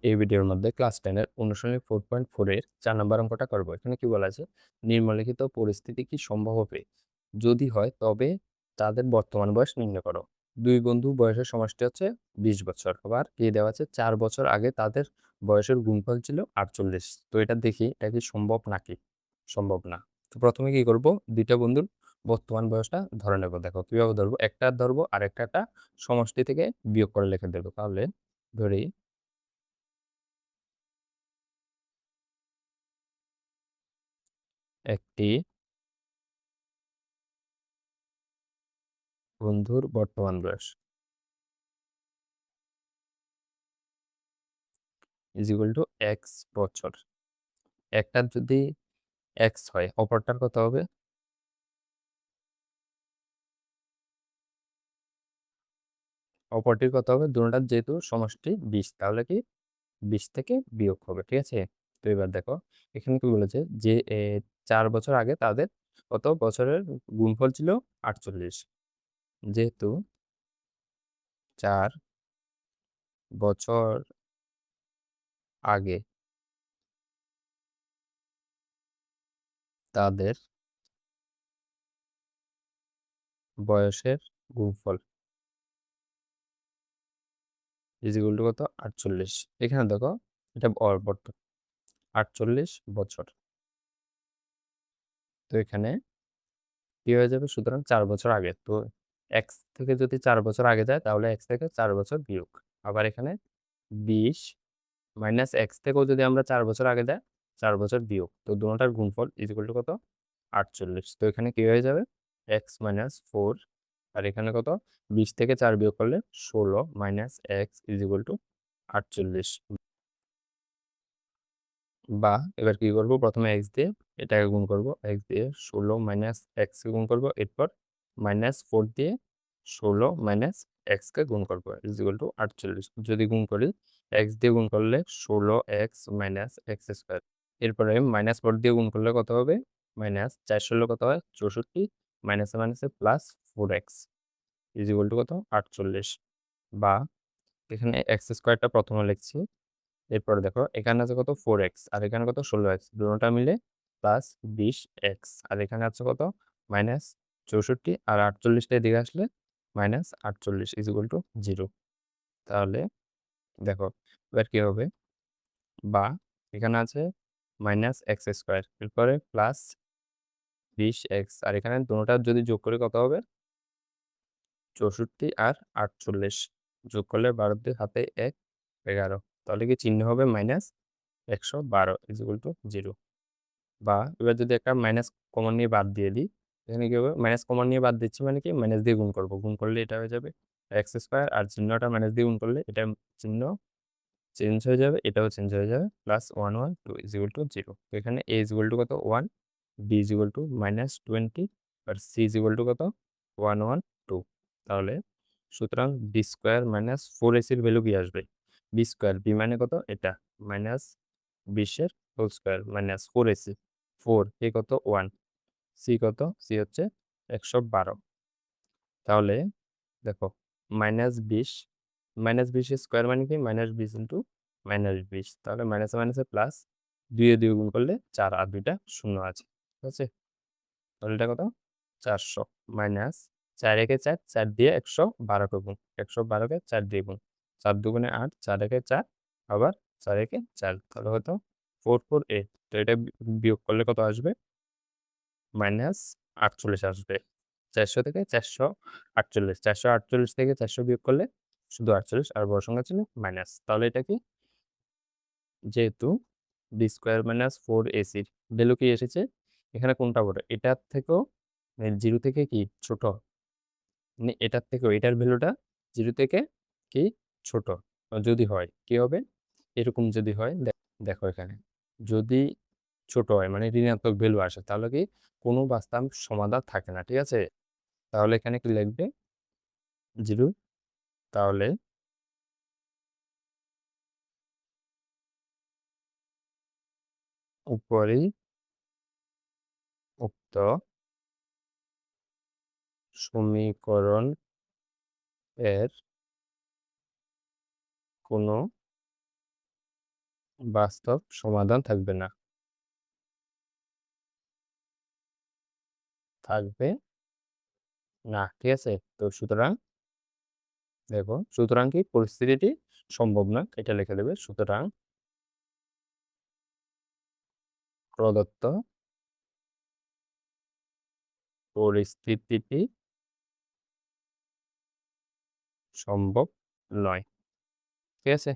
এই ভিডিওর মধ্যে ক্লাস 10 এর অনুশীলনী 4.4 এর 4 নম্বর অঙ্কটা করব। এখানে কি বলা আছে? নিম্নলিখিত পরিস্থিতি কি সম্ভব হবে? যদি হয় তবে তাদের বর্তমান বয়স নির্ণয় করো। দুই বন্ধু বয়সের সমষ্টি হচ্ছে 20 বছর। আবার কি দেওয়া আছে? 4 বছর আগে তাদের বয়সের গুণফল ছিল 48। তো এটা দেখি এটা কি সম্ভব নাকি? সম্ভব না। তো প্রথমে কি করব? দুইটা বন্ধুর বর্তমান বয়সটা ধরে নেব। দেখো কিভাবে ধরবো? একটা ধরবো আর একটা সমষ্টি থেকে বিয়োগ করে লিখে দেব। তাহলে ধরি একটি বন্ধুর বর্তমান বয়স ইজ ইকুয়াল টু এক্স বছর। একটার যদি এক্স হয় অপরটার কত হবে? অপরটির কত হবে? দুটোটার যেহেতু সমষ্টি 20 তাহলে কি 20 থেকে বিয়োগ হবে, ঠিক আছে? তো এবার দেখো এখানে কি বলেছে যে 4 বছর আগে তাদের কত বছরের গুণফল ছিল 48। যেহেতু 4 বছর আগে তাদের বয়সের গুণফল ইজ ইকুয়াল টু কত? 48। এখানে দেখো এটা 48 বছর। তো এখানে কি হয়ে যাবে? সুতরাং 4 বছর আগে। তো এক্স থেকে যদি 4 বছর আগে যায় তাহলে এক্স থেকে 4 বছর বিয়োগ। আবার এখানে 20 মাইনাস এক্স থেকেও যদি আমরা 4 বছর আগে যাই 4 বছর বিয়োগ। তো দুটোটার গুণফল ইজ ইকুয়াল টু কত? 48। তো এখানে কি হয়ে যাবে? এক্স মাইনাস 4 আর এখানে কত? 20 থেকে 4 বিয়োগ করলে 16 minus x is equal two 48। বা এবার কি করব? প্রথমে এক্স দিয়ে এটাকে গুণ করব। এক্স দিয়ে 16 মাইনাস এক্স কে গুণ করব। এরপর মাইনাস 4 দিয়ে 16 মাইনাস এক্স কে গুণ করব ইজ ইকুয়াল টু 48। যদি গুণ করি এক্স দিয়ে গুণ করলে 16 এক্স মাইনাস এক্স স্কোয়ার। এরপরে মাইনাস 4 দিয়ে গুণ করলে কত হবে? মাইনাস 4 16 কত হয়? 64 মাইনাসে মাইনাসে plus 4x is equal to কত? 48। বা এখানে এক্স স্কোয়ারটা প্রথমে লিখছি। এরপরে দেখো এখানে আছে কত? 4x আর এখানে কত? 16x দুটোটা মিলে প্লাস 20x আর এখানে আছে কত? মাইনাস 64 আর 48টা এদিকে আসলে মাইনাস 48 ইজ ইকুয়াল টু 0। তাহলে দেখো এবার কি হবে? বা এখানে আছে মাইনাস এক্স স্কোয়ার এরপরে প্লাস 20x আর এখানে দুটোটা যদি যোগ করে কত হবে? 64 আর 48 যোগ করলে 12 দিয়ে হাতে 1 11। তাহলে কি চিহ্ন হবে মাইনাস 112 ইজ ইকুয়াল টু 0। বা এবার যদি একটা মাইনাস কমন নিয়ে বাদ দিয়ে দিই এখানে কি হবে? মাইনাস কমন নিয়ে বাদ দিচ্ছি মানে কি মাইনাস দিয়ে গুণ করব। গুণ করলে এটা হয়ে যাবে এক্স স্কোয়ার আর চিহ্নটা মাইনাস দিয়ে গুণ করলে এটা চিহ্ন চেঞ্জ হয়ে যাবে, এটাও চেঞ্জ হয়ে যাবে প্লাস 1 1 2 ইজ ইকুয়াল টু 0। তো এখানে এ ইজ ইকুয়াল টু কত? 1, B is equal to minus 20 আর সি ইজ ইকুয়াল টু কত? 1 1 2। তাহলে সুতরাং বি স্কোয়ার মাইনাস 4ac এর ভ্যালু কি আসবে? বি স্কোয়ার বি মানে কত? এটা মাইনাস 20 এর হোল স্কোয়ার মাইনাস 4ac 4 এ কত? 1 সি কত? সি হচ্ছে 112। তাহলে দেখো -20 -20 স্কোয়ার মানে কি -20 ইন্টু -20। তাহলে মাইনাসে মাইনাসে প্লাস 2 এ 2 গুণ করলে 4 আর 2টা শূন্য আছে, ঠিক আছে? তাহলে এটা কত? 400 মাইনাস 4 একে 4 4 দিয়ে 112 কে গুণ 112 কে 4 দিয়ে গুণ 4 দুগুণে 8 4 একে 4 আবার 4 একে 4 তাহলে কত? 44a। তো এটা বিয়োগ করলে কত আসবে? -48 আসবে। 400 থেকে 448 448 থেকে 400 বিয়োগ করলে শুধু 48 আর বড় সংখ্যা ছিল মাইনাস। তাহলে এটা কি? যেহেতু B square minus 4ac value কি এসেছে? এখানে কোনটা বড়? এটার থেকেও 0 থেকে কি ছোট? মানে এটার থেকেও এটার ভ্যালুটা 0 থেকে কি ছোট? যদি হয় কি হবে? এরকম যদি হয় দেখো এখানে যদি ছোট হয় মানে ঋণাত্মক ভ্যালু আসে তাহলে কি কোনো বাস্তব সমাধান থাকে না, ঠিক আছে? তাহলে এখানে কি লিখবে? 0। তাহলে উপরে উক্ত সমীকরণ এর কোনো বাস্তব সমাধান থাকবে না। থাকবে না। ঠিক আছে? তো সুতরাং দেখো, সুতরাং কি পরিস্থিতিটি সম্ভব না, এটা লিখে দেবে। সুতরাং প্রদত্ত পরিস্থিতিটি সম্ভব নয়। ঠিক আছে?